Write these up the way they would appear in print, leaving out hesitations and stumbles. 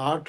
8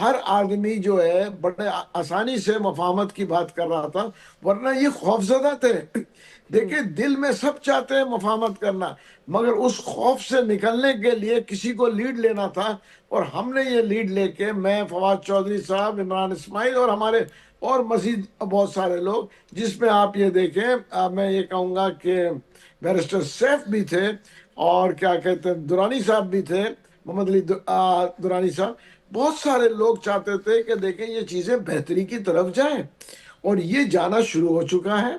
ہر آدمی جو ہے بڑے آسانی سے مفاہمت کی بات کر رہا تھا، ورنہ یہ خوفزدہ تھے. دیکھیں دل میں سب چاہتے ہیں مفاہمت کرنا، مگر اس خوف سے نکلنے کے لیے کسی کو لیڈ لینا تھا. اور ہم نے یہ لیڈ لے کے، میں، فواد چودھری صاحب، عمران اسماعیل اور ہمارے اور مزید بہت سارے لوگ، جس میں آپ یہ دیکھیں، میں یہ کہوں گا کہ بیرسٹر سیف بھی تھے، اور کیا کہتے ہیں درانی صاحب بھی تھے، محمد علی درانی صاحب. بہت سارے لوگ چاہتے تھے کہ دیکھیں یہ چیزیں بہتری کی طرف جائیں، اور یہ جانا شروع ہو چکا ہے.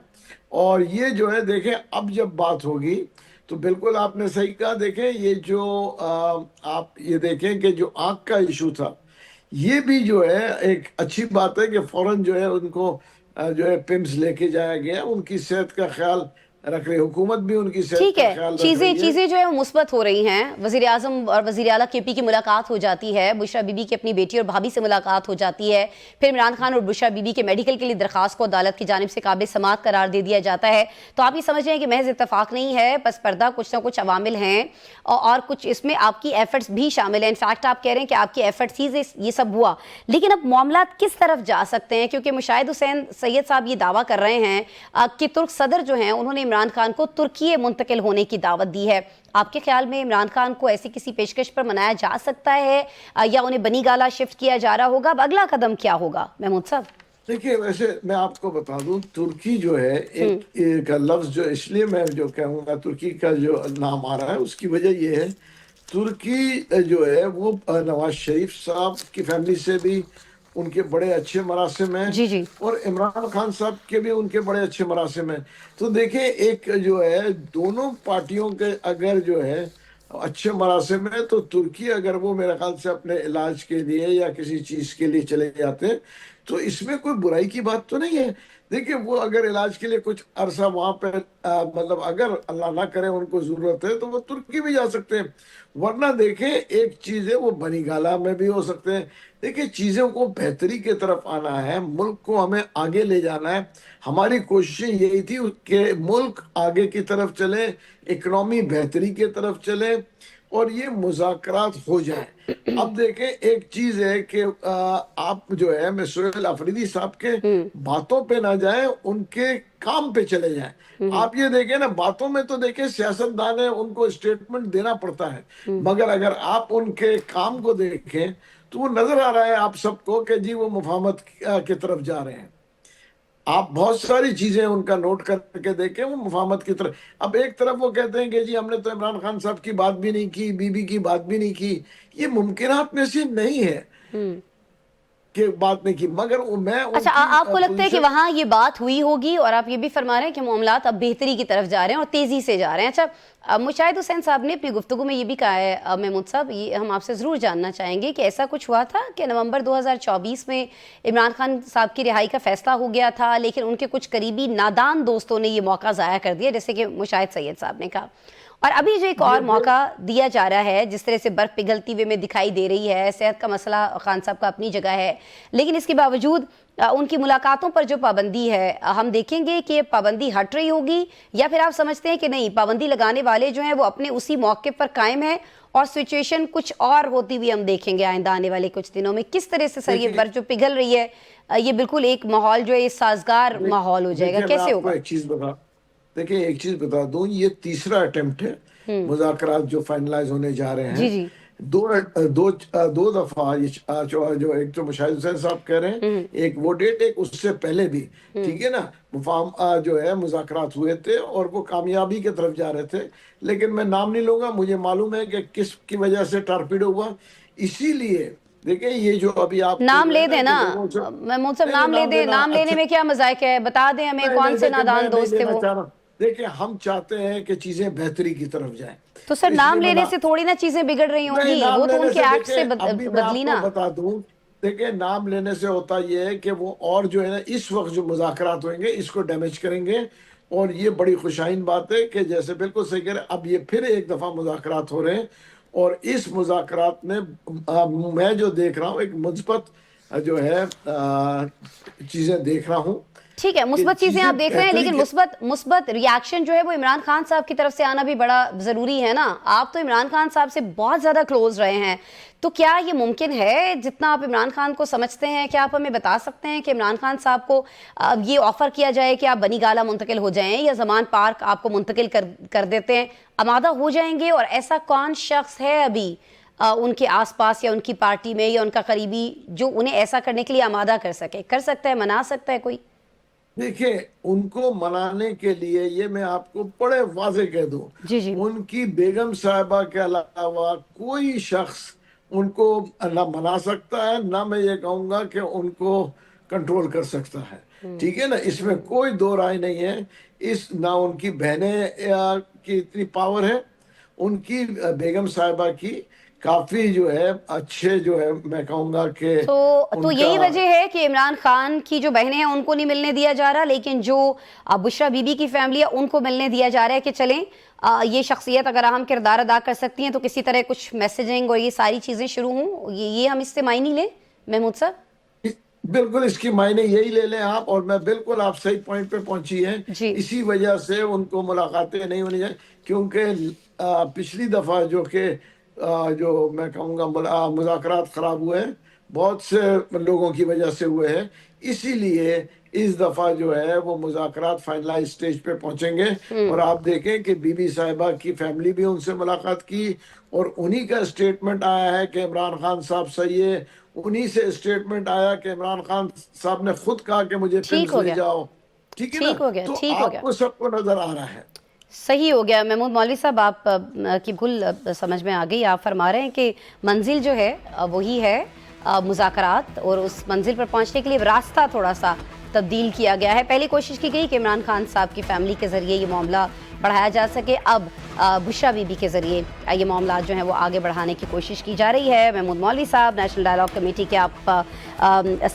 اور یہ جو ہے دیکھیں اب جب بات ہوگی تو بالکل آپ نے صحیح کہا. دیکھیں یہ جو آپ یہ دیکھیں کہ جو آنکھ کا ایشو تھا، یہ بھی جو ہے ایک اچھی بات ہے کہ فوراً جو ہے ان کو جو ہے پمس لے کے جایا گیا. ان کی صحت کا خیال رکھ رہی، حکومت بھی ان کی صحت ٹھیک کا ہے، خیال رکھ رہی ہے. چیزیں جو ہے وہ مثبت ہو رہی ہیں. وزیر اعظم اور وزیر اعلیٰ کے پی کی ملاقات ہو جاتی ہے، بشریٰ بی بی کی اپنی بیٹی اور بھابھی سے ملاقات ہو جاتی ہے، پھر عمران خان اور بشریٰ بی بی کے میڈیکل کے لیے درخواست کو عدالت کی جانب سے قابل سماعت قرار دے دیا جاتا ہے. تو آپ یہ سمجھ رہے ہیں کہ محض اتفاق نہیں ہے، پس پردہ کچھ نہ کچھ عوامل ہیں، اور کچھ اس میں آپ کی ایفرٹس بھی شامل ہیں. انفیکٹ آپ کہہ رہے ہیں کہ آپ کی ایفرٹس ہی سے یہ سب ہوا. لیکن اب معاملات کس طرف جا سکتے ہیں؟ کیونکہ مشاہد حسین سید صاحب یہ دعویٰ کر رہے ہیں کہ ترک صدر جو ہیں انہوں نے عمران خان کو ترکی منتقل ہونے کی دعوت دی ہے. آپ کے خیال میں عمران خان کو ایسی کسی پیشکش پر منایا جا سکتا ہے، یا انہیں بنی گالا شفٹ کیا جا رہا ہوگا؟ اب اگلا قدم کیا ہوگا محمود صاحب؟ دیکھیے ویسے میں آپ کو بتا دوں، ترکی جو ہے ایک کا لفظ جو اس لیے میں جو کہوں گا ترکی کا جو نام آ رہا ہے، اس کی وجہ یہ ہے ترکی جو ہے وہ نواز شریف صاحب کی فیملی سے بھی ان کے بڑے اچھے مراسم ہیں، جی جی اور عمران خان صاحب کے بھی ان کے بڑے اچھے مراسم ہیں. تو دیکھیں ایک جو ہے دونوں پارٹیوں کے اگر جو ہے اچھے مراسم ہیں، تو ترکی اگر وہ میرے خیال سے اپنے علاج کے لیے یا کسی چیز کے لیے چلے جاتے ہیں تو اس میں کوئی برائی کی بات تو نہیں ہے. دیکھیں وہ اگر علاج کے لیے کچھ عرصہ وہاں پہ مطلب اگر اللہ نہ کرے ان کو ضرورت ہے تو وہ ترکی بھی جا سکتے ہیں. ورنہ دیکھیں ایک چیز ہے وہ بنی گالا میں بھی ہو سکتے ہیں. دیکھیں چیزوں کو بہتری کی طرف آنا ہے، ملک کو ہمیں آگے لے جانا ہے. ہماری کوششیں یہی تھی کہ ملک آگے کی طرف چلے، اکنامی بہتری کی طرف چلے، اور یہ مذاکرات ہو جائیں. اب دیکھیں ایک چیز ہے کہ آپ جو ہے میں سہیل آفریدی صاحب کے باتوں پہ نہ جائیں، ان کے کام پہ چلے جائیں. آپ یہ دیکھیں نا، باتوں میں تو دیکھیں سیاستدان ہیں، ان کو اسٹیٹمنٹ دینا پڑتا ہے، مگر اگر آپ ان کے کام کو دیکھیں تو وہ نظر آ رہا ہے آپ سب کو کہ جی وہ مفاہمت کی طرف جا رہے ہیں. آپ بہت ساری چیزیں ان کا نوٹ کر کے دیکھیں، وہ مفاہمت کی طرف. اب ایک طرف وہ کہتے ہیں کہ جی ہم نے تو عمران خان صاحب کی بات بھی نہیں کی، بی بی کی بات بھی نہیں کی. یہ ممکنات میں سے نہیں ہے کہ بات نہیں کی، مگر میں ان اچھا، کی آپ کو لگتا ہے کہ پوزیشن. وہاں یہ بات ہوئی ہوگی، اور آپ یہ بھی فرما رہے ہیں کہ معاملات اب بہتری کی طرف جا رہے ہیں اور تیزی سے جا رہے ہیں. اچھا، مشاہد حسین صاحب نے اپنی گفتگو میں یہ بھی کہا ہے، محمود صاحب یہ ہم آپ سے ضرور جاننا چاہیں گے کہ ایسا کچھ ہوا تھا کہ نومبر 2024 میں عمران خان صاحب کی رہائی کا فیصلہ ہو گیا تھا، لیکن ان کے کچھ قریبی نادان دوستوں نے یہ موقع ضائع کر دیا، جیسے کہ مشاہد سید صاحب نے کہا، اور ابھی جو ایک اور موقع دیا جا رہا ہے، جس طرح سے برف پگھلتی ہوئے میں دکھائی دے رہی ہے. صحت کا مسئلہ خان صاحب کا اپنی جگہ ہے، لیکن اس کے باوجود ان کی ملاقاتوں پر جو پابندی ہے، ہم دیکھیں گے کہ پابندی ہٹ رہی ہوگی، یا پھر آپ سمجھتے ہیں کہ نہیں، پابندی لگانے والے جو ہیں وہ اپنے اسی موقف پر قائم ہیں اور سچویشن کچھ اور ہوتی ہوئی ہم دیکھیں گے آئندہ آنے والے کچھ دنوں میں؟ کس طرح سے سر یہ برف جو پگھل رہی ہے، یہ بالکل ایک ماحول جو ہے سازگار ماحول ہو جائے گا، کیسے ہوگا؟ دیکھیں ایک چیز بتا دوں، یہ تیسرا اٹیمپٹ ہے مذاکرات جو فائنلائز ہونے جا رہے ہیں. جی جی دو دفعہ جو ایک تو مشاہد حسین صاحب کہہ رہے ہیں، ایک وہ ڈیٹ، ایک اس سے پہلے بھی، ٹھیک ہے نا، جو ہے مذاکرات ہوئے تھے اور وہ کامیابی کی طرف جا رہے تھے. لیکن میں نام نہیں لوں گا، مجھے معلوم ہے کہ کس کی وجہ سے ٹارپیڈو ہوا. اسی لیے دیکھیں یہ جو ابھی آپ نام لے دیں نا محمود صاحب، نام لے دیں، نام لینے میں کیا مذائق ہے؟ بتا دیں ہمیں کون سے نادان دوست تھے وہ. دیکھیں ہم چاہتے ہیں کہ چیزیں بہتری کی طرف جائیں. تو سر نام لینے سے تھوڑی نا چیزیں بگڑ رہی ہوں گی، وہ تو ان کے ایکٹ سے بدلی نا. بتا دوں، دیکھیں نام لینے سے ہوتا یہ ہے کہ وہ اور جو ہے نا اس وقت جو مذاکرات ہوئیں گے اس کو ڈیمیج کریں گے. اور یہ بڑی خوشائن بات ہے کہ جیسے بالکل صحیح کہہ رہے ہیں، اب یہ پھر ایک دفعہ مذاکرات ہو رہے ہیں، اور اس مذاکرات میں میں جو دیکھ رہا ہوں ایک مثبت جو ہے چیزیں دیکھ رہا ہوں. ٹھیک ہے، مثبت چیزیں آپ دیکھ رہے ہیں، لیکن مثبت ریاکشن جو ہے وہ عمران خان صاحب کی طرف سے آنا بھی بڑا ضروری ہے نا. آپ تو عمران خان صاحب سے بہت زیادہ کلوز رہے ہیں، تو کیا یہ ممکن ہے جتنا آپ عمران خان کو سمجھتے ہیں، کیا آپ ہمیں بتا سکتے ہیں کہ عمران خان صاحب کو یہ آفر کیا جائے کہ آپ بنی گالہ منتقل ہو جائیں یا زمان پارک آپ کو منتقل کر دیتے ہیں، آمادہ ہو جائیں گے؟ اور ایسا کون شخص ہے ابھی ان کے آس پاس یا ان کی پارٹی میں یا ان کا قریبی جو انہیں ایسا کرنے کے لیے آمادہ کر سکتا ہے، منا سکتا ہے کوئی؟ دیکھیں، ان کو منانے کے لیے یہ میں آپ کو بڑے واضح کہہ دوں، جی جی ان کی بیگم صاحبہ کے علاوہ کوئی شخص ان کو نہ منا سکتا ہے، نہ میں یہ کہوں گا کہ ان کو کنٹرول کر سکتا ہے. ٹھیک ہے نا، اس میں کوئی دو رائے نہیں ہے. نہ ان کی بہنیں کی اتنی پاور ہے، ان کی بیگم صاحبہ کی کافی جو ہے اچھے جو ہے میں کہوں گا کہ تو ان یہی کا وجہ ہے کہ عمران خان کی جو بہنیں ہیں ان کو نہیں ملنے دیا جا رہا، لیکن جو بشرا بی بی کی فیملی ہے ان کو ملنے دیا جا رہا ہے کہ چلیں یہ شخصیت اگر اہم کردار ادا کر سکتی ہیں تو کسی طرح کچھ میسیجنگ اور یہ ساری چیزیں شروع ہوں. یہ ہم اس سے معنی لیں محمود صاحب؟ بالکل اس کی معنی یہی لے لیں آپ، اور میں بالکل آپ صحیح پوائنٹ پہ پہنچی ہیں. جی اسی وجہ سے ان کو ملاقاتیں نہیں ہونی چاہیے، کیونکہ پچھلی دفعہ جو میں کہوں گا مذاکرات خراب ہوئے ہیں، بہت سے لوگوں کی وجہ سے ہوئے ہیں. اسی لیے اس دفعہ جو ہے وہ مذاکرات فائنلائز سٹیج پہ پہنچیں گے. اور آپ دیکھیں کہ بی بی صاحبہ کی فیملی بھی ان سے ملاقات کی، اور انہی کا اسٹیٹمنٹ آیا ہے کہ عمران خان صاحب صحیح ہے. انہی سے اسٹیٹمنٹ آیا کہ عمران خان صاحب نے خود کہا کہ مجھے ٹھیک فلمز ہو لے گیا، جاؤ. ٹھیک ہے نا، ٹھیک ہو گیا، تو ٹھیک ہو آپ گیا، کو سب کو نظر آ رہا ہے. صحیح ہو گیا. محمود مولوی صاحب آپ کی بھول سمجھ میں آ گئی. آپ فرما رہے ہیں کہ منزل جو ہے وہی ہے مذاکرات، اور اس منزل پر پہنچنے کے لیے راستہ تھوڑا سا تبدیل کیا گیا ہے. پہلی کوشش کی گئی کہ عمران خان صاحب کی فیملی کے ذریعے یہ معاملہ بڑھایا جا سکے، اب بشرا بی بی کے ذریعے یہ معاملات جو ہیں وہ آگے بڑھانے کی کوشش کی جا رہی ہے. محمود مولوی صاحب نیشنل ڈائلاگ کمیٹی کے آپ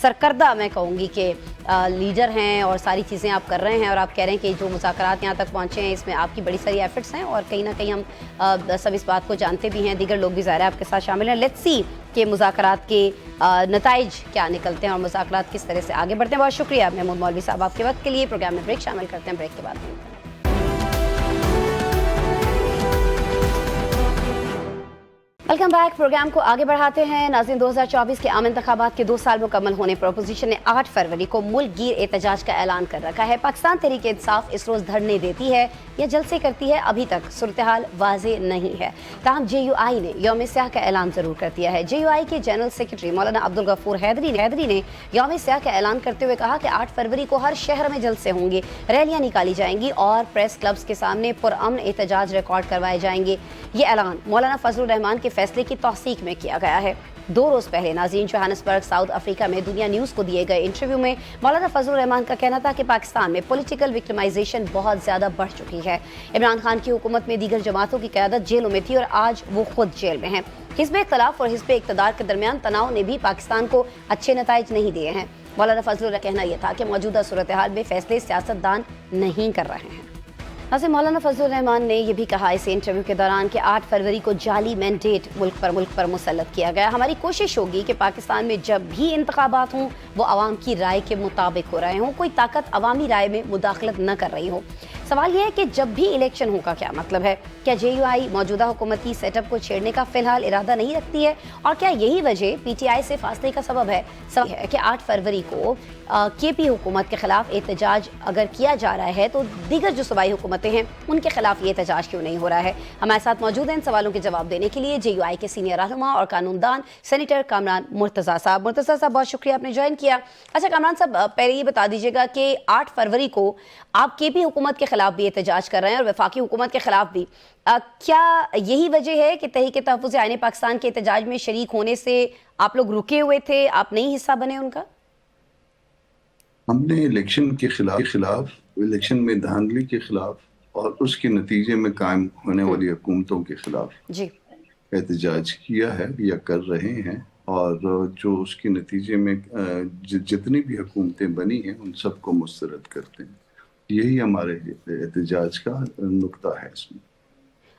سرکردہ میں کہوں گی کہ لیڈر ہیں، اور ساری چیزیں آپ کر رہے ہیں، اور آپ کہہ رہے ہیں کہ جو مذاکرات یہاں تک پہنچے ہیں اس میں آپ کی بڑی ساری ایفرٹس ہیں، اور کہیں نہ کہیں ہم سب اس بات کو جانتے بھی ہیں، دیگر لوگ بھی ظاہر ہے آپ کے ساتھ شامل ہیں. لیٹس سی کہ مذاکرات کے نتائج کیا نکلتے ہیں اور مذاکرات کس طرح سے آگے بڑھتے ہیں. بہت شکریہ محمود مولوی صاحب آپ کے وقت کے لیے. پروگرام میں بریک شامل کرتے ہیں، بریک کے بعد ملتے ہیں. Welcome back. پروگرام کو آگے بڑھاتے ہیں. ناظرین، 2024 کے عام انتخابات کے 2 سال مکمل ہونے پر اپوزیشن نے 8 فروری کو ملک گیر احتجاج کا اعلان کر رکھا ہے. پاکستان تحریک انصاف اس روز دھرنے دیتی ہے یا جلسے کرتی ہے، ابھی تک صورتحال واضح نہیں ہے. تاہم جے یو آئی نے یوم سیاہ کا اعلان ضرور کر دیا ہے. جے یو آئی کے جنرل سیکرٹری مولانا عبدالغفور حیدری نے یوم سیاہ کا اعلان کرتے ہوئے کہا کہ 8 فروری کو ہر شہر میں جلسے ہوں گے، ریلیاں نکالی جائیں گی اور پریس کلبز کے سامنے پرامن احتجاج ریکارڈ کروائے جائیں گے. یہ اعلان مولانا فضل الرحمان کے فیصلے کی توثیق میں کیا گیا ہے. 2 روز پہلے ناظرین جوہانسبرگ ساؤتھ افریقہ میں دنیا نیوز کو دیے گئے انٹرویو میں مولانا فضل الرحمان کا کہنا تھا کہ پاکستان میں پولیٹیکل وکٹمائزیشن بہت زیادہ بڑھ چکی ہے. عمران خان کی حکومت میں دیگر جماعتوں کی قیادت جیلوں میں تھی اور آج وہ خود جیل میں ہیں. حزب اختلاف اور حزب اقتدار کے درمیان تناؤ نے بھی پاکستان کو اچھے نتائج نہیں دیے ہیں. مولانا فضل کا کہنا یہ تھا کہ موجودہ صورتحال میں فیصلے سیاستدان نہیں کر رہے ہیں. ویسے مولانا فضل الرحمان نے یہ بھی کہا اس انٹرویو کے دوران کہ 8 فروری کو جعلی مینڈیٹ ملک پر مسلط کیا گیا. ہماری کوشش ہوگی کہ پاکستان میں جب بھی انتخابات ہوں وہ عوام کی رائے کے مطابق ہو رہے ہوں، کوئی طاقت عوامی رائے میں مداخلت نہ کر رہی ہو. سوال یہ ہے کہ جب بھی الیکشن ہو کا کیا مطلب ہے؟ کیا جے یو آئی موجودہ حکومتی سیٹ اپ کو چھیڑنے کا فی الحال ارادہ نہیں رکھتی ہے؟ اور کیا یہی وجہ پی ٹی آئی سے فاصلے کا سبب ہے؟ سبب ہے کہ 8 فروری کو کے پی حکومت کے خلاف احتجاج اگر کیا جا رہا ہے تو دیگر جو صوبائی حکومتیں ہیں ان کے خلاف یہ احتجاج کیوں نہیں ہو رہا ہے؟ ہمارے ساتھ موجود ہیں ان سوالوں کے جواب دینے کے لیے جے یو آئی کے سینئر رہنما اور قانون دان سینیٹر کامران مرتضیٰ صاحب. مرتضیٰ صاحب بہت شکریہ آپ نے جوائن کیا. اچھا کامران صاحب، پہلے یہ بتا دیجیے گا کہ 8 فروری کو آپ کے پی حکومت کے خلاف بھی احتجاج کر رہے ہیں اور وفاقی حکومت کے خلاف بھی، کیا یہی وجہ ہے کہ تحریک تحفظ آئین پاکستان کے احتجاج میں شریک ہونے سے آپ لوگ رکے ہوئے تھے، آپ نہیں حصہ بنے ان کا؟ ہم نے الیکشن کے خلاف الیکشن میں دھاندلی کے خلاف اور اس کے نتیجے میں قائم ہونے والی حکومتوں کے خلاف جی احتجاج کیا ہے یا کر رہے ہیں، اور جو اس کے نتیجے میں جتنی بھی حکومتیں بنی ہیں ان سب کو مسترد کرتے ہیں. یہی ہمارے احتجاج کا نقطہ ہے اس میں.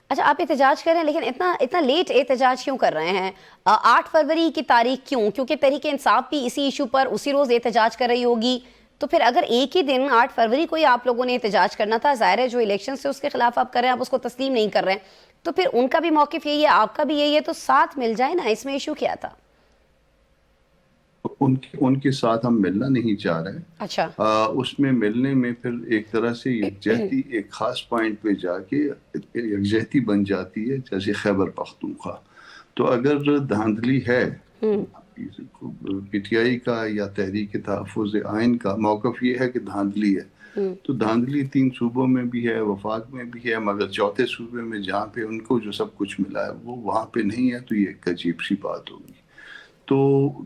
اچھا، آپ احتجاج کر رہے ہیں لیکن اتنا لیٹ احتجاج کیوں کر رہے ہیں؟ 8 فروری کی تاریخ کیوں؟ کیونکہ تحریک انصاف بھی اسی ایشو پر اسی روز احتجاج کر رہی ہوگی تو پھر اگر ایک ہی دن 8 فروری کو ہی آپ لوگوں نے احتجاج کرنا تھا، ظاہر ہے جو الیکشن سے اس کے خلاف آپ کر رہے ہیں آپ اس کو تسلیم نہیں کر رہے ہیں، تو پھر ان کا بھی موقف یہی ہے، آپ کا بھی یہی ہے، تو ساتھ مل جائے نا، اس میں ایشو کیا تھا؟ ان کے ساتھ ہم ملنا نہیں چاہ رہے. اچھا. اس میں ملنے میں پھر ایک طرح سے یکجہتی ایک خاص پوائنٹ پہ جا کے یکجہتی بن جاتی ہے، جیسے خیبر پختونخوا. تو اگر دھاندلی ہے پی ٹی آئی کا یا تحریک تحفظ آئین کا موقف یہ ہے کہ دھاندلی ہے، تو دھاندلی 3 صوبوں میں بھی ہے، وفاق میں بھی ہے، مگر چوتھے صوبے میں جہاں پہ ان کو جو سب کچھ ملا ہے وہ وہاں پہ نہیں ہے، تو یہ ایک عجیب سی بات ہوگی. تو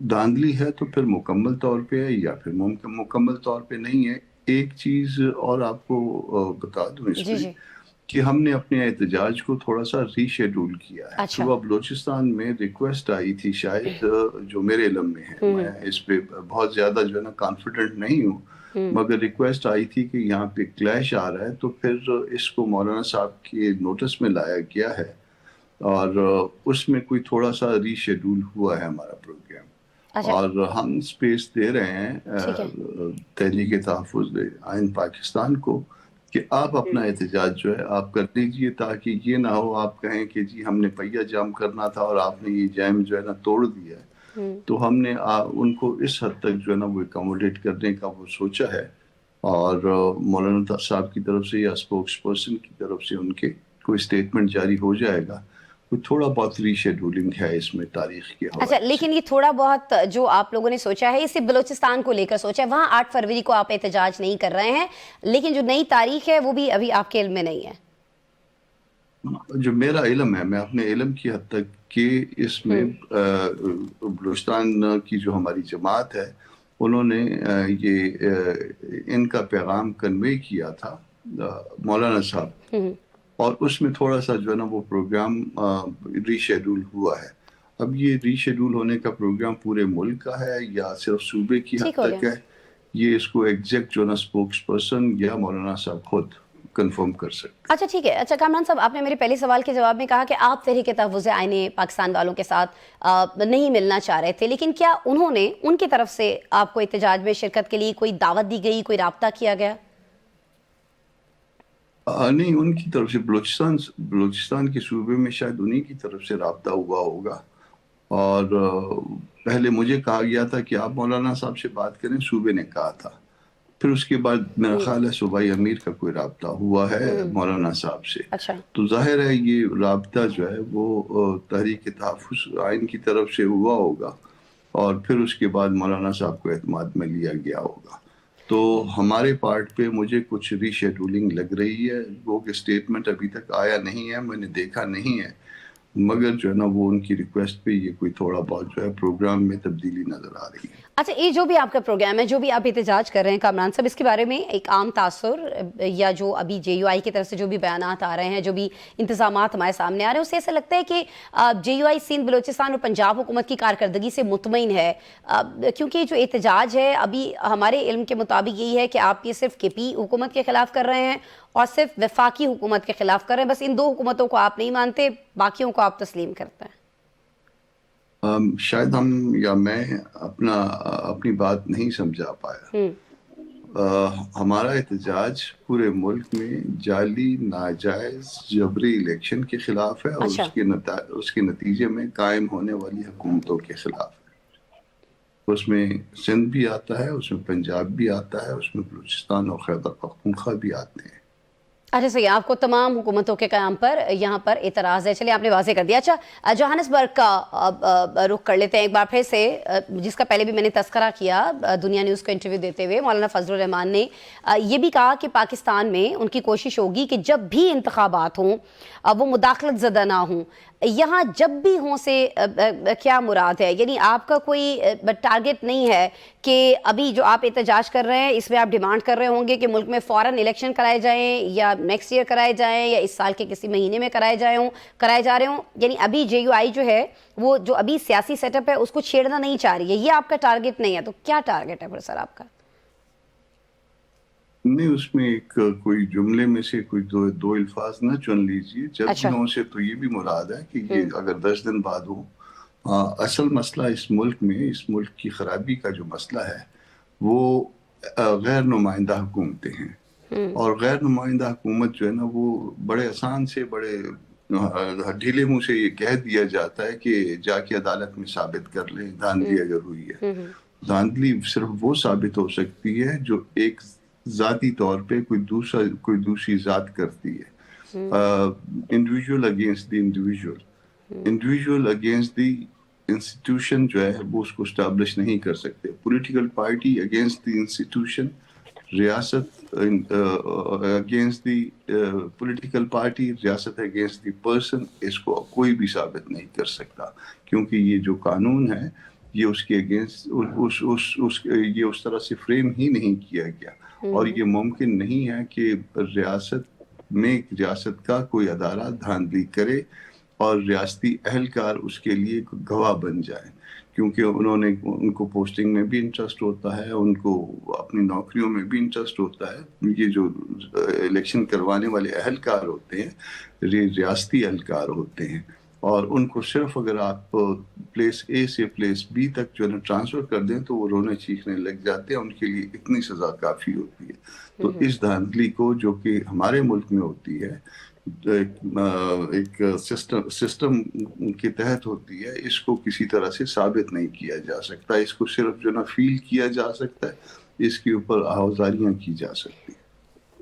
دھاندلی ہے تو پھر مکمل طور پہ ہے یا پھر مکمل طور پہ نہیں ہے. ایک چیز اور آپ کو بتا دوں اس میں کہ ہم نے اپنے احتجاج کو تھوڑا سا ری شیڈول کیا ہے. صبح بلوچستان میں ریکویسٹ آئی تھی، شاید جو میرے علم میں ہے، میں اس پہ بہت زیادہ جو ہے نا کانفیڈنٹ نہیں ہوں، مگر ریکویسٹ آئی تھی کہ یہاں پہ کلیش آ رہا ہے، تو پھر اس کو مولانا صاحب کے نوٹس میں لایا گیا ہے اور اس میں کوئی تھوڑا سا ری شیڈول ہوا ہے ہمارا پروگرام. اور ہم اسپیس دے رہے ہیں تحریک تحفظ آئین پاکستان کو کہ آپ اپنا احتجاج جو ہے آپ کر لیجئے، تاکہ یہ نہ ہو آپ کہیں کہ جی ہم نے پہیہ جام کرنا تھا اور آپ نے یہ جام جو ہے نا توڑ دیا ہے. تو ہم نے ان کو اس حد تک جو ہے نا وہ اکاموڈیٹ کرنے کا وہ سوچا ہے، اور مولانا صاحب کی طرف سے یا اسپوکس پرسن کی طرف سے ان کے کوئی اسٹیٹمنٹ جاری ہو جائے گا. کوئی تھوڑا بہت ری شیڈولنگ ہے اس میں تاریخ کے حوالے سے. اچھا، لیکن یہ تھوڑا بہت جو آپ لوگوں نے سوچا ہے، اسے بلوچستان کو لے کر سوچا ہے، وہاں 8 فروری کو آپ احتجاج نہیں کر رہے ہیں، لیکن جو نئی تاریخ ہے وہ بھی ابھی آپ کے علم میں نہیں ہے. جو میرا علم ہے، میں اپنے علم کی حد تک کہ اس میں بلوچستان کی جو ہماری جماعت ہے انہوں نے یہ ان کا پیغام کنوے کیا تھا مولانا صاحب، اور اس میں تھوڑا سا جو ہے نا وہ پروگرام ری شیڈول ہوا ہے. اب یہ ری شیڈول ہونے کا پروگرام پورے ملک کا ہے یا صرف صوبے کی حد تک ہے، یہ اس کو ایگزیکٹ جو ہے نا اسپوکس پرسن یا مولانا صاحب خود کنفرم کر سکتے. اچھا ٹھیک ہے. اچھا کامران صاحب، آپ نے میرے پہلے سوال کے جواب میں کہا کہ آپ تحریک تحفظ آئین پاکستان والوں کے ساتھ نہیں ملنا چاہ رہے تھے، لیکن کیا انہوں نے ان کی طرف سے آپ کو احتجاج میں شرکت کے لیے کوئی دعوت دی گئی، کوئی رابطہ کیا گیا؟ نہیں، ان کی طرف سے بلوچستان کے صوبے میں شاید انہی کی طرف سے رابطہ ہوا ہوگا، اور پہلے مجھے کہا گیا تھا کہ آپ مولانا صاحب سے بات کریں، صوبے نے کہا تھا. پھر اس کے بعد میرا خیال ہے صوبائی امیر کا کوئی رابطہ ہوا ہے مولانا صاحب سے. تو ظاہر ہے یہ رابطہ جو ہے وہ تحریک تحفظ آئین کی طرف سے ہوا ہوگا، اور پھر اس کے بعد مولانا صاحب کو اعتماد میں لیا گیا ہوگا. تو ہمارے پارٹ پہ مجھے کچھ ری شیڈولنگ لگ رہی ہے، وہ کہ اسٹیٹمنٹ ابھی تک آیا نہیں ہے، میں نے دیکھا نہیں ہے، مگر جو ہے نا وہ ان کی ریکویسٹ پہ یہ کوئی تھوڑا بہت جو ہے پروگرام میں تبدیلی نظر آ رہی ہے. اچھا، یہ جو بھی آپ کا پروگرام ہے، جو بھی آپ احتجاج کر رہے ہیں کامران صاحب، اس کے بارے میں ایک عام تاثر یا جو ابھی جے یو آئی کی طرف سے جو بھی بیانات آ رہے ہیں، جو بھی انتظامات ہمارے سامنے آ رہے ہیں، اس سے ایسا لگتا ہے کہ جے یو آئی سندھ، بلوچستان اور پنجاب حکومت کی کارکردگی سے مطمئن ہے، کیونکہ جو احتجاج ہے ابھی ہمارے علم کے مطابق یہی ہے کہ آپ یہ صرف کے پی حکومت کے خلاف کر رہے ہیں اور صرف وفاقی حکومت کے خلاف کر رہے ہیں، بس ان 2 حکومتوں کو آپ نہیں مانتے، باقیوں کو آپ تسلیم کرتے ہیں. شاید ہم یا میں اپنی بات نہیں سمجھا پایا. ہمارا احتجاج پورے ملک میں جعلی، ناجائز، جبری الیکشن کے خلاف ہے، اور اس کے نتیجے میں قائم ہونے والی حکومتوں کے خلاف ہے. اس میں سندھ بھی آتا ہے، اس میں پنجاب بھی آتا ہے، اس میں بلوچستان اور خیبر پختونخوا بھی آتے ہیں. اچھا صحیح، آپ کو تمام حکومتوں کے قیام پر یہاں پر اعتراض ہے. چلیے، آپ نے واضح کر دیا. اچھا، جوہانسبرگ کا رخ کر لیتے ہیں ایک بار پھر سے، جس کا پہلے بھی میں نے تذکرہ کیا. دنیا نیوز کو انٹرویو دیتے ہوئے مولانا فضل الرحمان نے یہ بھی کہا کہ پاکستان میں ان کی کوشش ہوگی کہ جب بھی انتخابات ہوں وہ مداخلت زدہ نہ ہوں. یہاں جب بھی ہوں سے کیا مراد ہے؟ یعنی آپ کا کوئی ٹارگٹ نہیں ہے کہ ابھی جو آپ احتجاج کر رہے ہیں اس میں آپ ڈیمانڈ کر رہے ہوں گے کہ ملک میں فوراً الیکشن کرائے جائیں، یا نیکسٹ ایئر کرائے جائیں، یا اس سال کے کسی مہینے میں کرائے جا رہے ہوں؟ یعنی ابھی جے یو آئی جو ہے وہ جو ابھی سیاسی سیٹ اپ ہے اس کو چھیڑنا نہیں چاہ رہی ہے، یہ آپ کا ٹارگٹ نہیں ہے. تو کیا ٹارگٹ ہے پھر سر آپ کا؟ نہیں، اس میں ایک کوئی جملے میں سے کوئی دو الفاظ نہ چن لیجئے. جب بھی ہوں سے تو یہ بھی مراد ہے کہ یہ اگر 10 دن بعد ہو. اصل مسئلہ اس ملک میں، اس ملک کی خرابی کا جو مسئلہ ہے وہ غیر نمائندہ حکومتیں ہیں، اور غیر نمائندہ حکومت جو ہے نا وہ بڑے آسان سے بڑے ڈھیلے منہ سے یہ کہہ دیا جاتا ہے کہ جا کے عدالت میں ثابت کر لیں دھاندلی اگر ہوئی ہے. دھاندلی صرف وہ ثابت ہو سکتی ہے جو ایک ذاتی طور پہ کوئی دوسری ذات کرتی ہے. Individual against the individual against the institution جو ہے وہ اس کو اسٹیبلش نہیں کر سکتے. Political party against the institution, ریاست اگینسٹ دی پولیٹیکل پارٹی، ریاست اگینسٹ دی پرسن، اس کو کوئی بھی ثابت نہیں کر سکتا، کیونکہ یہ جو قانون ہے یہ اس کے اگینسٹ یہ اس طرح سے فریم ہی نہیں کیا گیا. اور یہ ممکن نہیں ہے کہ ریاست کا کوئی ادارہ دھاندلی کرے اور ریاستی اہلکار اس کے لیے گواہ بن جائے، کیونکہ ان کو پوسٹنگ میں بھی انٹرسٹ ہوتا ہے، ان کو اپنی نوکریوں میں بھی انٹرسٹ ہوتا ہے. یہ جو الیکشن کروانے والے اہلکار ہوتے ہیں ریاستی اہلکار ہوتے ہیں، اور ان کو صرف اگر آپ پلیس اے سے پلیس بی تک جو ہے نا ٹرانسفر کر دیں تو وہ رونے چیخنے لگ جاتے ہیں. ان کے لیے اتنی سزا کافی ہوتی ہے. تو اس دھاندلی کو جو کہ ہمارے ملک میں ہوتی ہے ایک سسٹم کے تحت ہوتی ہے، اس کو کسی طرح سے ثابت نہیں کیا جا سکتا. اس کو صرف جو نا فیل کیا جا سکتا ہے، اس کے اوپر آوازاریاں کی جا سکتی.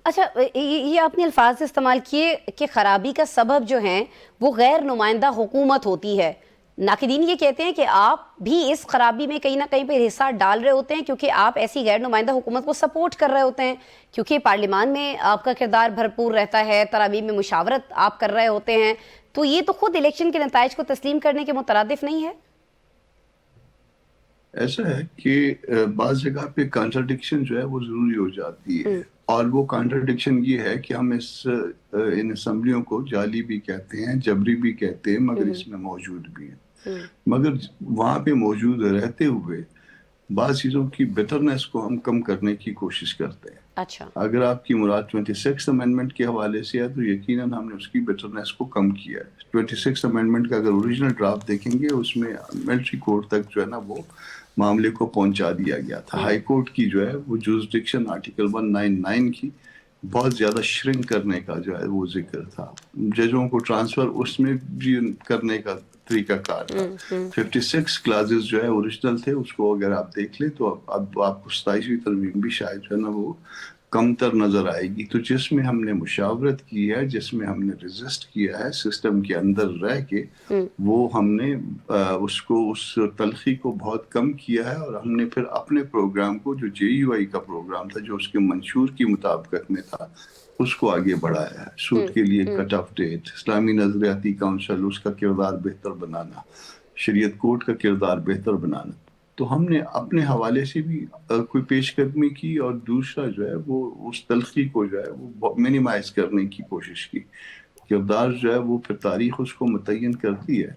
اچھا، یہ آپ نے الفاظ استعمال کیے کہ خرابی کا سبب جو ہیں وہ غیر نمائندہ حکومت ہوتی ہے. ناقدین یہ کہتے ہیں کہ آپ بھی اس خرابی میں کہیں نہ کہیں پہ حصہ ڈال رہے ہوتے ہیں، کیونکہ آپ ایسی غیر نمائندہ حکومت کو سپورٹ کر رہے ہوتے ہیں، کیونکہ پارلیمان میں آپ کا کردار بھرپور رہتا ہے، تراویح میں مشاورت آپ کر رہے ہوتے ہیں. تو یہ تو خود الیکشن کے نتائج کو تسلیم کرنے کے مترادف نہیں ہے؟ ایسا ہے کہ بعض جگہ پہ کانٹرڈکشن جو ہے وہ ضروری ہو جاتی ہے، اور وہ کانٹرڈکشن یہ ہے کہ ہم ان اسمبلیوں کو جعلی بھی کہتے ہیں، جبری بھی کہتے ہیں، مگر اس میں موجود بھی ہیں. مگر وہاں پہ موجود رہتے ہوئے بعض چیزوں کی بیٹرنس کو ہم کم کرنے کی کوشش کرتے ہیں. اچھا، اگر آپ کی مراد 26 امینڈمنٹ کے حوالے سے ہے تو یقیناً ہم نے اس کی بیٹرنس کو کم کیا ہے. 26 امینڈمنٹ کا اگر اوریجنل ڈرافٹ دیکھیں گے اس میں ملٹری کورٹ تک جو ہے نا وہ معاملے کو پہنچا دیا گیا تھا. ہائی کورٹ کی جو ہے وہ جورسڈکشن آرٹیکل 199 کی بہت زیادہ شرنک کرنے کا جو ہے وہ ذکر تھا. ججوں کو ٹرانسفر اس میں بھی کرنے کا طریقہ کار تھا. 56 کلازز جو ہے اوریجنل تھے، اس کو اگر آپ دیکھ لیں تو اب آپ کو 27ویں ترمیم بھی شاید جو ہے نا وہ کم تر نظر آئے گی. تو جس میں ہم نے مشاورت کی ہے، جس میں ہم نے ریزسٹ کیا ہے سسٹم کے اندر رہ کے، وہ ہم نے اس تلخی کو بہت کم کیا ہے. اور ہم نے پھر اپنے پروگرام کو جو JUI کا پروگرام تھا جو اس کے منشور کی مطابقت میں تھا اس کو آگے بڑھایا ہے. سود کے لیے کٹ آف ڈیٹ، اسلامی نظریاتی کونسل، اس کا کردار بہتر بنانا، شریعت کورٹ کا کردار بہتر بنانا. تو ہم نے اپنے حوالے سے بھی کوئی پیش قدمی کی، اور دوسرا جو ہے وہ اس تلخی کو جو ہے وہ منیمائز کرنے کی کوشش کی. کردار جو ہے وہ پھر تاریخ اس کو متعین کرتی ہے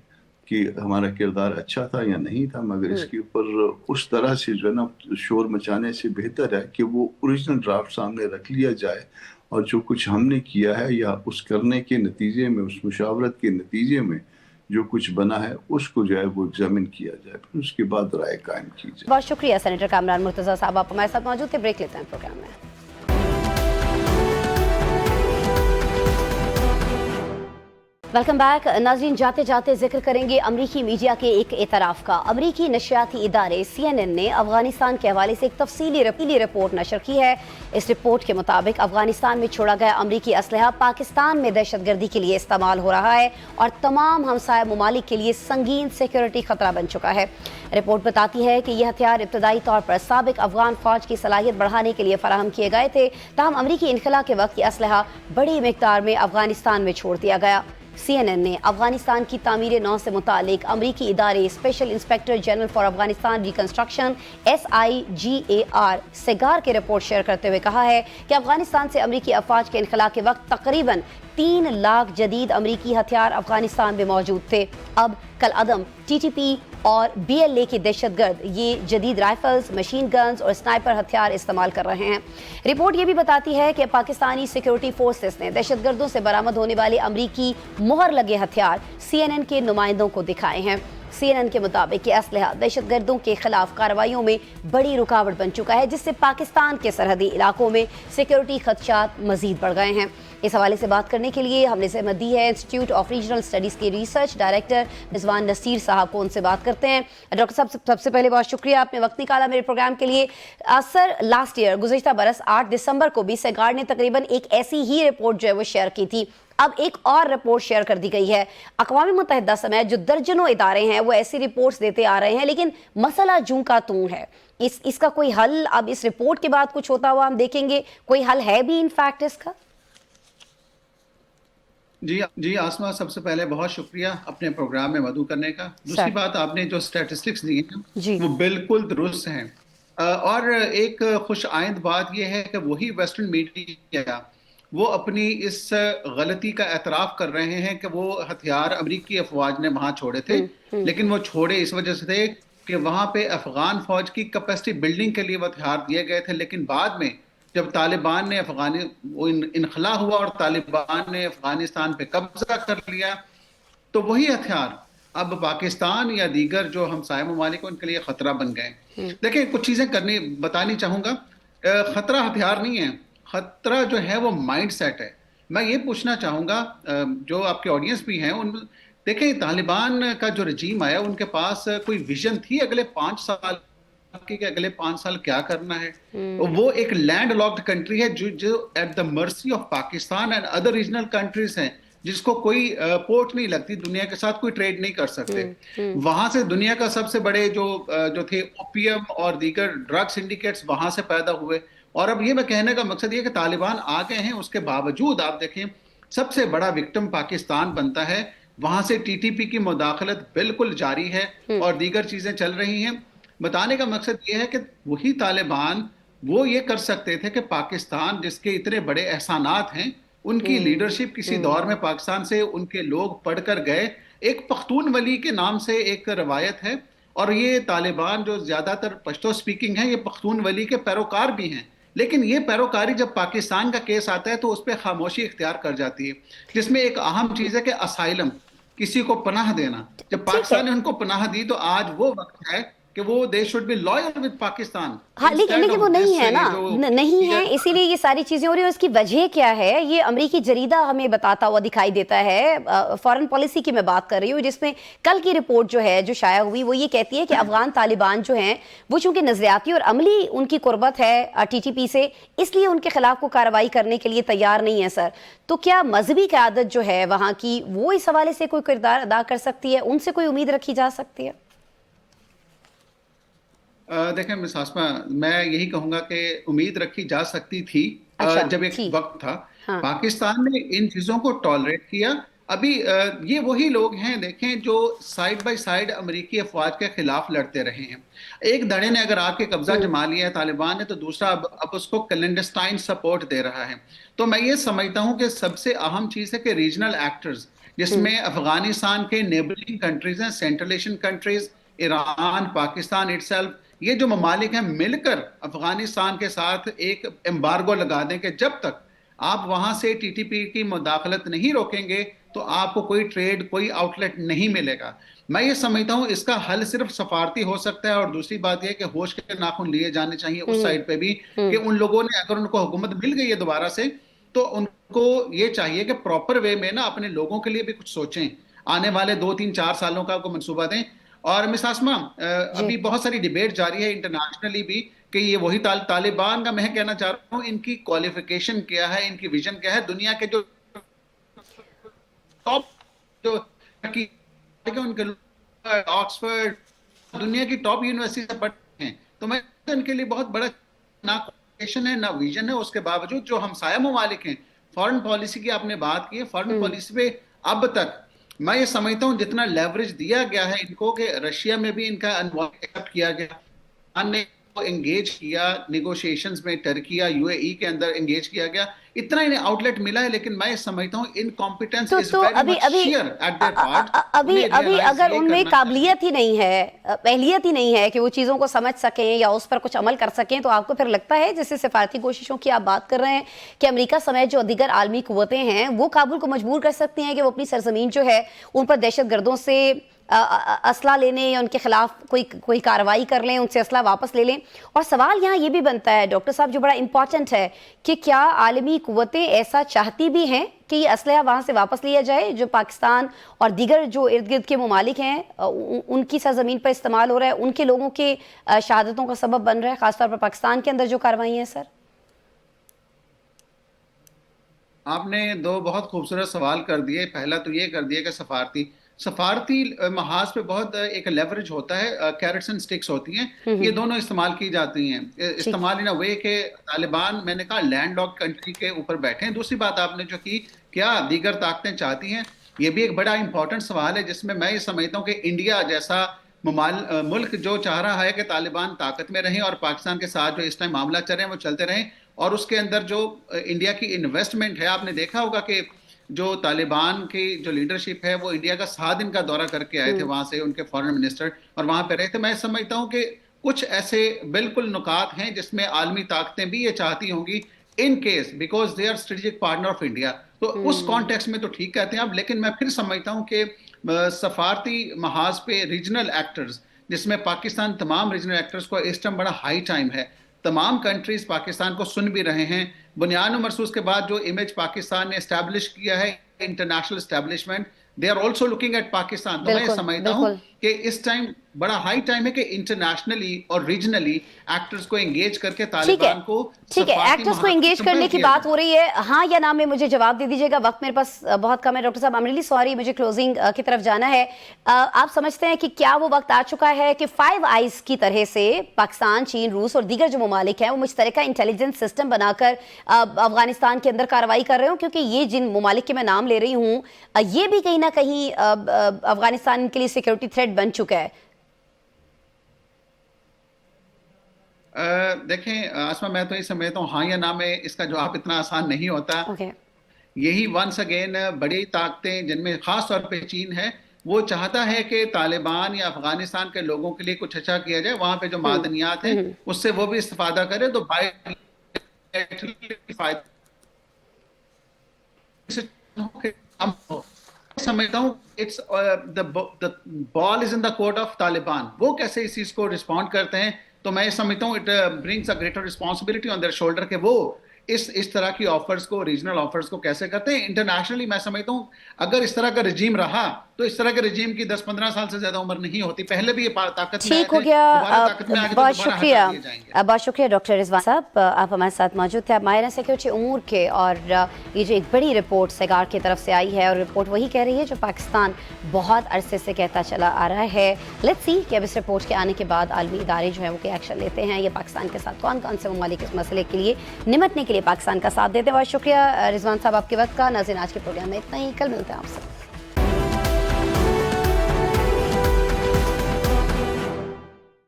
کہ ہمارا کردار اچھا تھا یا نہیں تھا، مگر اس کے اوپر اس طرح سے جو ہے نا شور مچانے سے بہتر ہے کہ وہ اوریجنل ڈرافٹ سامنے رکھ لیا جائے، اور جو کچھ ہم نے کیا ہے یا اس کرنے کے نتیجے میں، اس مشاورت کے نتیجے میں جو کچھ بنا ہے اس کو جو ہے وہ ایگزامن کیا جائے، پھر اس کے بعد رائے قائم کی جائے. بہت شکریہ سینیٹر کامران مرتضیٰ صاحب، آپ ہمارے ساتھ موجود تھے. بریک لیتے ہیں پروگرام میں. Welcome back. ناظرین، جاتے جاتے ذکر کریں گے امریکی میڈیا کے ایک اعتراف کا. امریکی نشریاتی ادارے CNN نے افغانستان کے حوالے سے ایک تفصیلی رپورٹ نشر کی ہے. اس رپورٹ کے مطابق افغانستان میں چھوڑا گیا امریکی اسلحہ پاکستان میں دہشت گردی کے لیے استعمال ہو رہا ہے اور تمام ہمسایہ ممالک کے لیے سنگین سیکیورٹی خطرہ بن چکا ہے. رپورٹ بتاتی ہے کہ یہ ہتھیار ابتدائی طور پر سابق افغان فوج کی صلاحیت بڑھانے کے لیے فراہم کیے گئے تھے، تاہم امریکی انخلا کے وقت یہ اسلحہ بڑی مقدار میں افغانستان میں چھوڑ دیا گیا. CNN نے افغانستان کی تعمیر نو سے متعلق امریکی ادارے special inspector general for Afghanistan reconstruction SIGAR سیگار کی رپورٹ شیئر کرتے ہوئے کہا ہے کہ افغانستان سے امریکی افواج کے انخلا کے وقت تقریباً 3 لاکھ جدید امریکی ہتھیار افغانستان میں موجود تھے. اب کل عدم TTP اور BLA کے دہشت گرد یہ جدید رائفلز، مشین گنز اور سنائپر ہتھیار استعمال کر رہے ہیں. رپورٹ یہ بھی بتاتی ہے کہ پاکستانی سیکیورٹی فورسز نے دہشت گردوں سے برآمد ہونے والے امریکی مہر لگے ہتھیار CNN کے نمائندوں کو دکھائے ہیں. CNN کے مطابق یہ اسلحہ دہشت گردوں کے خلاف کارروائیوں میں بڑی رکاوٹ بن چکا ہے، جس سے پاکستان کے سرحدی علاقوں میں سیکیورٹی خدشات مزید بڑھ گئے ہیں۔ اس حوالے سے بات کرنے کے لیے ہم نے زحمت دی ہے انسٹیٹیوٹ آف ریجنل اسٹڈیز کے ریسرچ ڈائریکٹر رضوان نصیر صاحب کو، ان سے بات کرتے ہیں۔ ڈاکٹر صاحب سب سے پہلے بہت شکریہ، آپ نے وقت نکالا میرے پروگرام کے لیے۔ سر، لاسٹ ایئر گزشتہ برس 8 دسمبر کو بھی سیگارڈ نے تقریباً ایک ایسی ہی رپورٹ جو ہے وہ شیئر کی تھی، اب ایک اور رپورٹ شیئر کر دی گئی ہے۔ اقوام متحدہ سمیت جو درجنوں ادارے ہیں وہ ایسی رپورٹس دیتے آ رہے ہیں، لیکن مسئلہ جوں کا توں ہے۔ اس کا کوئی حل اب اس رپورٹ کے بعد کچھ ہوتا ہوا ہم دیکھیں گے؟ کوئی حل ہے بھی ان فیکٹ اس کا؟ جی آسما، سب سے پہلے بہت شکریہ اپنے پروگرام میں مدعو کرنے کا۔ دوسری بات، آپ نے جو اسٹیٹسٹکس دی ہیں وہ بالکل درست ہیں، اور ایک خوش آئند بات یہ ہے کہ وہی ویسٹرن میڈیا وہ اپنی اس غلطی کا اعتراف کر رہے ہیں کہ وہ ہتھیار امریکی افواج نے وہاں چھوڑے تھے، لیکن وہ چھوڑے اس وجہ سے تھے کہ وہاں پہ افغان فوج کی کیپیسٹی بلڈنگ کے لیے وہ ہتھیار دیے گئے تھے، لیکن بعد میں جب طالبان نے انخلا ہوا اور طالبان نے افغانستان پہ قبضہ کر لیا، تو وہی ہتھیار اب پاکستان یا دیگر جو ہمسائے ممالک ان کے لیے خطرہ بن گئے۔ دیکھیں، کچھ چیزیں بتانی چاہوں گا۔ خطرہ ہتھیار نہیں ہے، خطرہ جو ہے وہ مائنڈ سیٹ ہے۔ میں یہ پوچھنا چاہوں گا جو آپ کے آڈینس بھی ہیں، دیکھیں طالبان کا جو رجیم آیا ان کے پاس کوئی ویژن تھی اگلے 5 سال کہ اگلے 5 سال کیا کرنا ہے؟ وہ ایک لینڈ لاکڈ کنٹری ہے جو at the mercy of Pakistan and other regional countries ہیں، جس کو کوئی پورٹ نہیں لگتی، دنیا کے ساتھ کوئی ٹریڈ نہیں کر سکتے۔ وہاں سے دنیا کا سب سے بڑے جو تھے اوپیم اور دیگر ڈرگ سنڈیکیٹس وہاں سے پیدا ہوئے۔ اور اب یہ میں کہنے کا مقصد یہ کہ طالبان آ گئے ہیں، اس کے باوجود آپ دیکھیں سب سے بڑا وکٹم پاکستان بنتا ہے۔ وہاں سے ٹی ٹی پی کی مداخلت بالکل جاری ہے اور دیگر چیزیں چل رہی ہیں۔ بتانے کا مقصد یہ ہے کہ وہی طالبان وہ یہ کر سکتے تھے کہ پاکستان جس کے اتنے بڑے احسانات ہیں، ان کی لیڈرشپ کسی دور میں پاکستان سے ان کے لوگ پڑھ کر گئے۔ ایک پختون ولی کے نام سے ایک روایت ہے، اور یہ طالبان جو زیادہ تر پشتو سپیکنگ ہیں، یہ پختون ولی کے پیروکار بھی ہیں، لیکن یہ پیروکاری جب پاکستان کا کیس آتا ہے تو اس پہ خاموشی اختیار کر جاتی ہے، جس میں ایک اہم چیز ہے کہ اسائلم، کسی کو پناہ دینا۔ جب پاکستان نے ان کو پناہ دی تو آج وہ وقت ہے کہ وہ they should be loyal with Pakistan. ہاں، لیکن وہ نہیں ہے نا، نہیں ہے، اسی لیے یہ ساری چیزیں ہو رہی ہیں۔ اس کی وجہ کیا ہے؟ یہ امریکی جریدہ ہمیں بتاتا ہوا دکھائی دیتا ہے، فارن پالیسی کی میں بات کر رہی ہوں، جس میں کل کی رپورٹ جو ہے جو شائع ہوئی وہ یہ کہتی ہے کہ افغان طالبان جو ہیں وہ چونکہ نظریاتی اور عملی ان کی قربت ہے ٹی ٹی پی سے، اس لیے ان کے خلاف کو کارروائی کرنے کے لیے تیار نہیں ہے۔ سر، تو کیا مذہبی قیادت جو ہے وہاں کی وہ اس حوالے سے کوئی کردار ادا کر سکتی ہے؟ ان سے کوئی امید رکھی جا سکتی ہے؟ دیکھیں مس آسما، میں یہی کہوں گا کہ امید رکھی جا سکتی تھی جب ایک وقت تھا۔ پاکستان نے ان چیزوں کو ٹالریٹ کیا۔ ابھی یہ وہی لوگ ہیں دیکھیں جو سائیڈ بائی سائیڈ امریکی افواج کے خلاف لڑتے رہے ہیں۔ ایک دھڑے نے اگر آپ کے قبضہ جما لیا ہے طالبان نے، تو دوسرا اب اس کو کلینڈسٹائن سپورٹ دے رہا ہے۔ تو میں یہ سمجھتا ہوں کہ سب سے اہم چیز ہے کہ ریجنل ایکٹرز، جس میں افغانستان کے نیبرنگ کنٹریز ہیں، central Asian countries, Iran, Pakistan it self, یہ جو ممالک ہیں مل کر افغانستان کے ساتھ ایک ایمبارگو لگا دیں کہ جب تک آپ وہاں سے ٹی ٹی پی کی مداخلت نہیں روکیں گے تو آپ کو کوئی ٹریڈ، کوئی آؤٹ لیٹ نہیں ملے گا۔ میں یہ سمجھتا ہوں اس کا حل صرف سفارتی ہو سکتا ہے، اور دوسری بات یہ کہ ہوش کے ناخن لیے جانے چاہیے اس سائڈ پہ بھی کہ ان لوگوں نے اگر ان کو حکومت مل گئی ہے دوبارہ سے، تو ان کو یہ چاہیے کہ پراپر وے میں نا اپنے لوگوں کے لیے بھی کچھ سوچیں، آنے والے 2-3-4 سالوں کا کو منصوبہ دیں۔ اور مس آسما، ابھی بہت ساری ڈیبیٹ جاری ہے انٹرنیشنلی بھی کہ یہ وہی طالبان کا، میں کہنا چاہ رہا ہوں ان کی کوالیفیکیشن کیا ہے، ان کی ویژن کیا ہے۔ دنیا کے جو ٹاپ جو ان کے آکسفورڈ، دنیا کی ٹاپ یونیورسٹی سے پڑھتے ہیں، تو میں ان کے لیے بہت بڑا نہ کوالیفیکیشن ہے نہ ویژن ہے۔ اس کے باوجود جو ہمسایہ ممالک ہیں، فارن پالیسی کی آپ نے بات کی ہے، فارن پالیسی پہ اب تک میں یہ سمجھتا ہوں جتنا لیوریج دیا گیا ہے ان کو، کہ رشیا میں بھی ان کا ایکسپٹ کیا گیا، نے انگیج کیا نیگوشیشنز میں، ٹرکی یا یو اے ای کے اندر انگیج کیا گیا، اتنا انہیں آؤٹ لیٹ ملا ہے۔ لیکن میں سمجھتا ہوں incompetence is very much share at their part. ابھی اگر ان میں قابلیت ہی نہیں ہے، اہلیت ہی نہیں ہے کہ وہ چیزوں کو سمجھ سکیں یا اس پر کچھ عمل کر سکیں، تو آپ کو پھر لگتا ہے جیسے سفارتی کوششوں کی آپ بات کر رہے ہیں کہ امریکہ سمیت جو دیگر عالمی قوتیں ہیں وہ کابل کو مجبور کر سکتی ہیں کہ وہ اپنی سرزمین جو ہے ان پر دہشت گردوں سے اسلحہ لینے یا ان کے خلاف کوئی کارروائی کر لیں، ان سے اسلحہ واپس لے لیں. اور سوال یہاں یہ بھی بنتا ہے ڈاکٹر صاحب جو بڑا امپورٹنٹ ہے کہ کیا عالمی قوتیں ایسا چاہتی بھی ہیں کہ یہ اسلحہ وہاں سے واپس لیا جائے جو پاکستان اور دیگر جو ارد گرد کے ممالک ہیں ان کی سرزمین پر استعمال ہو رہا ہے، ان کے لوگوں کے شہادتوں کا سبب بن رہا ہے، خاص طور پر پاکستان کے اندر جو کارروائی ہیں؟ سر آپ نے دو بہت خوبصورت سوال کر دیے. پہلا تو یہ کر دیا کہ سفارتی محاذ پہ بہت ایک لیوریج ہوتا ہے، کیرٹس اینڈ سٹکس ہوتی ہیں، یہ دونوں استعمال کی جاتی ہیں. استعمال ان اے وے کہ طالبان، میں نے کہا، لینڈ لاک کنٹری کے اوپر بیٹھے ہیں. دوسری بات آپ نے جو کی، کیا دیگر طاقتیں چاہتی ہیں، یہ بھی ایک بڑا امپورٹنٹ سوال ہے جس میں یہ سمجھتا ہوں کہ انڈیا جیسا ملک جو چاہ رہا ہے کہ طالبان طاقت میں رہیں اور پاکستان کے ساتھ جو اس ٹائم معاملہ چل رہے ہیں وہ چلتے رہیں، اور اس کے اندر جو انڈیا کی انویسٹمنٹ ہے، آپ نے دیکھا ہوگا کہ جو طالبان کی جو لیڈرشپ ہے وہ انڈیا کا 7 دن کا دورہ کر کے آئے تھے وہاں سے، ان کے فارن منسٹر، اور وہاں پہ رہے تھے. میں سمجھتا ہوں کہ کچھ ایسے بالکل نکات ہیں جس میں عالمی طاقتیں بھی یہ چاہتی ہوں گی in case because they are strategic partner of India. تو اس کانٹیکسٹ میں تو ٹھیک کہتے ہیں آپ، لیکن میں پھر سمجھتا ہوں کہ سفارتی محاذ پہ ریجنل ایکٹرز، جس میں پاکستان تمام ریجنل ایکٹرز کو اس ٹائم بڑا ہائی ٹائم ہے. تمام کنٹریز پاکستان کو سن بھی رہے ہیں. بنیاد و مرصوص کے بعد جو امیج پاکستان نے اسٹیبلش کیا ہے، international establishment, they are also looking at Pakistan. تو میں سمجھتا ہوں کہ اس ٹائم بڑا ہائی ٹائم ہے کہ انٹرنیشنلی اور ریجنلی ایکٹرز کو انگیج کر کے طالبان کو، ٹھیک ہے، ایکٹرز کو انگیج کرنے کی بات ہو رہی ہے، ہاں یا نہ میں مجھے جواب دے دیجیے گا، وقت میرے پاس بہت کم ہے. ڈاکٹر صاحب، I'm really sorry، مجھے کلوزنگ کی طرف جانا ہے. آپ سمجھتے ہیں کہ کیا وہ وقت آ چکا ہے کہ 5 آئیز کی طرح سے پاکستان، چین، روس اور دیگر جو ممالک ہیں وہ مشترکہ انٹیلیجنس سسٹم بنا کر افغانستان کے اندر کارروائی کر رہے ہوں؟ کیونکہ یہ جن ممالک کے میں نام لے رہی ہوں یہ بھی کہیں نہ کہیں افغانستان کے لیے سیکیورٹی تھریٹ بن چکا ہے. دیکھیں آسما، میں تو یہ سمجھتا ہوں ہاں یا نہ میں اس کا جواب اتنا آسان نہیں ہوتا. یہی ونس اگین بڑی طاقتیں جن میں خاص طور پہ چین ہے، وہ چاہتا ہے کہ طالبان یا افغانستان کے لوگوں کے لیے کچھ اچھا کیا جائے، وہاں پہ جو معدنیات ہیں اس سے وہ بھی استفادہ کرے. تو سمجھتا ہوں بال از ان دا کورٹ آف طالبان. وہ کیسے اس چیز کو رسپونڈ کرتے ہیں، تو میں سمجھتا ہوں it brings a greater responsibility on their shoulder کہ وہ اس طرح کی آفرز کو، ریجنل آفرز کو کیسے کرتے ہیں. انٹرنیشنلی میں سمجھتا ہوں اگر اس طرح کا رجیم رہا تو اس طرح کے رجیم کی 10-15 سال سے زیادہ عمر نہیں ہوتی. پہلے بھی یہ طاقت میں ٹھیک ہو گیا. بہت شکریہ، بہت شکریہ ڈاکٹر رضوان صاحب، آپ ہمارے ساتھ موجود تھے. آپ ماہر سیکورٹی امور کے، اور یہ جو ایک بڑی رپورٹ سیگار کی طرف سے آئی ہے، اور رپورٹ وہی کہہ رہی ہے جو پاکستان بہت عرصے سے کہتا چلا آ رہا ہے. لیٹس سی کہ اب اس رپورٹ کے آنے کے بعد عالمی ادارے جو ہیں وہ کیا ایکشن لیتے ہیں، یہ پاکستان کے ساتھ کون کون سے ممالک اس مسئلے کے لیے نمٹنے کے لیے پاکستان کا ساتھ دیتے ہیں. بہت شکریہ رضوان صاحب آپ کے وقت کا. ناظرین، آج کے پروگرام میں اتنا ہی، کل ملتے ہیں آپ سے.